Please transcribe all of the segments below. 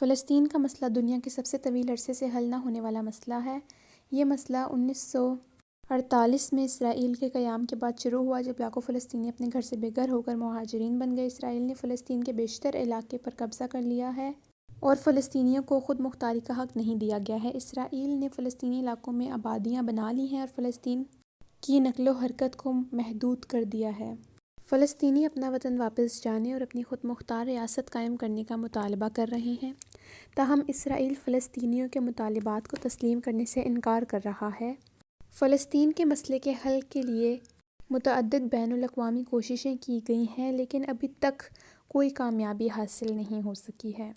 فلسطین کا مسئلہ دنیا کے سب سے طویل عرصے سے حل نہ ہونے والا مسئلہ ہے۔ یہ مسئلہ 1948 میں اسرائیل کے قیام کے بعد شروع ہوا، جب لاکھوں فلسطینی اپنے گھر سے بے گھر ہو کر مہاجرین بن گئے۔ اسرائیل نے فلسطین کے بیشتر علاقے پر قبضہ کر لیا ہے اور فلسطینیوں کو خود مختاری کا حق نہیں دیا گیا ہے۔ اسرائیل نے فلسطینی علاقوں میں آبادیاں بنا لی ہیں اور فلسطین کی نقل و حرکت کو محدود کر دیا ہے۔ فلسطینی اپنا وطن واپس جانے اور اپنی خود مختار ریاست قائم کرنے کا مطالبہ کر رہے ہیں، تاہم اسرائیل فلسطینیوں کے مطالبات کو تسلیم کرنے سے انکار کر رہا ہے۔ فلسطین کے مسئلے کے حل کے لیے متعدد بین الاقوامی کوششیں کی گئی ہیں، لیکن ابھی تک کوئی کامیابی حاصل نہیں ہو سکی ہے۔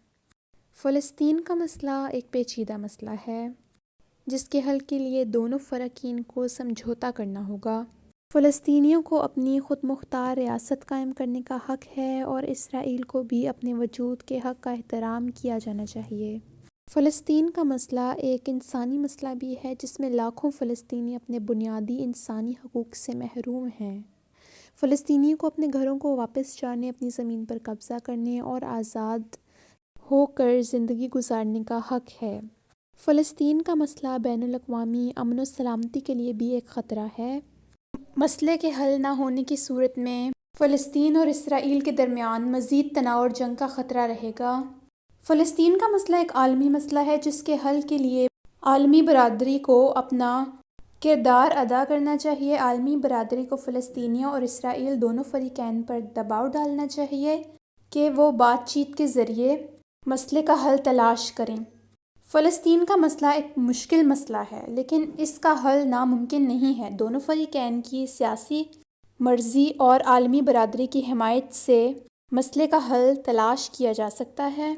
فلسطین کا مسئلہ ایک پیچیدہ مسئلہ ہے، جس کے حل کے لیے دونوں فریقین کو سمجھوتا کرنا ہوگا۔ فلسطینیوں کو اپنی خود مختار ریاست قائم کرنے کا حق ہے اور اسرائیل کو بھی اپنے وجود کے حق کا احترام کیا جانا چاہیے۔ فلسطین کا مسئلہ ایک انسانی مسئلہ بھی ہے، جس میں لاکھوں فلسطینی اپنے بنیادی انسانی حقوق سے محروم ہیں۔ فلسطینیوں کو اپنے گھروں کو واپس جانے، اپنی زمین پر قبضہ کرنے اور آزاد ہو کر زندگی گزارنے کا حق ہے۔ فلسطین کا مسئلہ بین الاقوامی امن و سلامتی کے لیے بھی ایک خطرہ ہے۔ مسئلے کے حل نہ ہونے کی صورت میں فلسطین اور اسرائیل کے درمیان مزید تناؤ اور جنگ کا خطرہ رہے گا۔ فلسطین کا مسئلہ ایک عالمی مسئلہ ہے، جس کے حل کے لیے عالمی برادری کو اپنا کردار ادا کرنا چاہیے۔ عالمی برادری کو فلسطینیوں اور اسرائیل دونوں فریقین پر دباؤ ڈالنا چاہیے کہ وہ بات چیت کے ذریعے مسئلے کا حل تلاش کریں۔ فلسطین کا مسئلہ ایک مشکل مسئلہ ہے، لیکن اس کا حل ناممکن نہیں ہے۔ دونوں فریقین کی سیاسی مرضی اور عالمی برادری کی حمایت سے مسئلے کا حل تلاش کیا جا سکتا ہے۔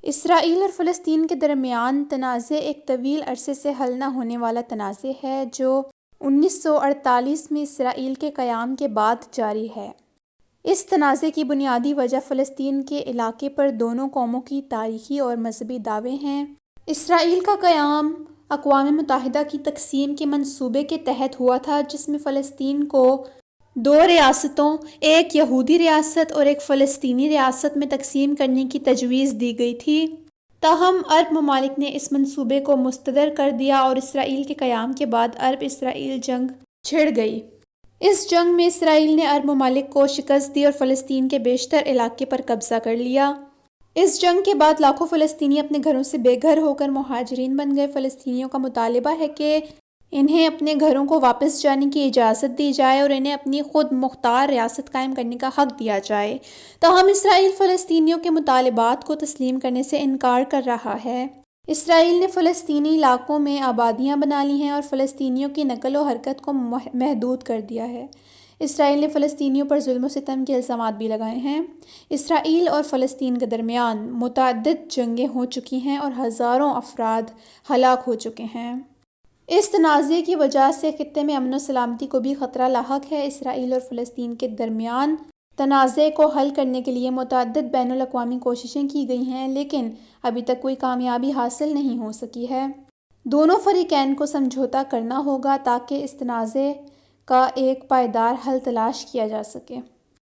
اسرائیل اور فلسطین کے درمیان تنازع ایک طویل عرصے سے حل نہ ہونے والا تنازع ہے، جو 1948 میں اسرائیل کے قیام کے بعد جاری ہے۔ اس تنازع کی بنیادی وجہ فلسطین کے علاقے پر دونوں قوموں کی تاریخی اور مذہبی دعوے ہیں۔ اسرائیل کا قیام اقوام متحدہ کی تقسیم کے منصوبے کے تحت ہوا تھا، جس میں فلسطین کو دو ریاستوں، ایک یہودی ریاست اور ایک فلسطینی ریاست میں تقسیم کرنے کی تجویز دی گئی تھی۔ تاہم عرب ممالک نے اس منصوبے کو مسترد کر دیا اور اسرائیل کے قیام کے بعد عرب اسرائیل جنگ چھڑ گئی۔ اس جنگ میں اسرائیل نے عرب ممالک کو شکست دی اور فلسطین کے بیشتر علاقے پر قبضہ کر لیا۔ اس جنگ کے بعد لاکھوں فلسطینی اپنے گھروں سے بے گھر ہو کر مہاجرین بن گئے۔ فلسطینیوں کا مطالبہ ہے کہ انہیں اپنے گھروں کو واپس جانے کی اجازت دی جائے اور انہیں اپنی خود مختار ریاست قائم کرنے کا حق دیا جائے، تاہم اسرائیل فلسطینیوں کے مطالبات کو تسلیم کرنے سے انکار کر رہا ہے۔ اسرائیل نے فلسطینی علاقوں میں آبادیاں بنا لی ہیں اور فلسطینیوں کی نقل و حرکت کو محدود کر دیا ہے۔ اسرائیل نے فلسطینیوں پر ظلم و ستم کے الزامات بھی لگائے ہیں۔ اسرائیل اور فلسطین کے درمیان متعدد جنگیں ہو چکی ہیں اور ہزاروں افراد ہلاک ہو چکے ہیں۔ اس تنازع کی وجہ سے خطے میں امن و سلامتی کو بھی خطرہ لاحق ہے۔ اسرائیل اور فلسطین کے درمیان تنازع کو حل کرنے کے لیے متعدد بین الاقوامی کوششیں کی گئی ہیں، لیکن ابھی تک کوئی کامیابی حاصل نہیں ہو سکی ہے۔ دونوں فریقین کو سمجھوتا کرنا ہوگا تاکہ اس تنازع کا ایک پائیدار حل تلاش کیا جا سکے۔